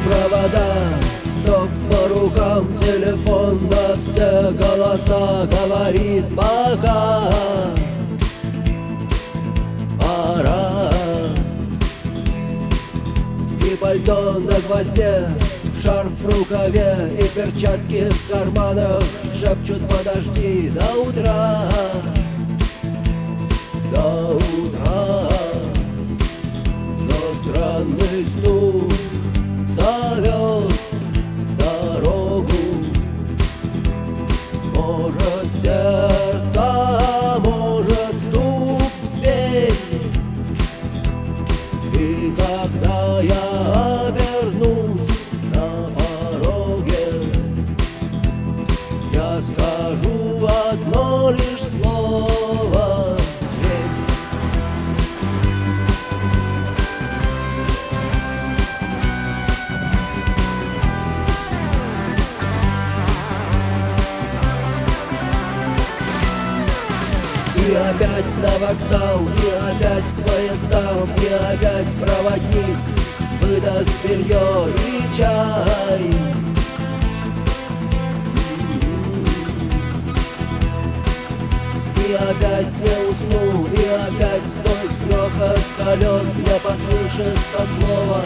провода, ток по рукам, телефон на все голоса говорит пока. Пора. И пальто на гвозде, шарф в рукаве и перчатки в карманах шепчут: подожди до утра, до утра. Но странный стук зовет дорогу. Может, сердце, может, стук в дверь. И когда я обернусь на пороге, я скажу одно лишь слово: верь. И опять на вокзал, и опять к поездам, и опять проводник выдаст белье и чай. И опять не усну, и опять сквозь грохот колес мне послышится слово: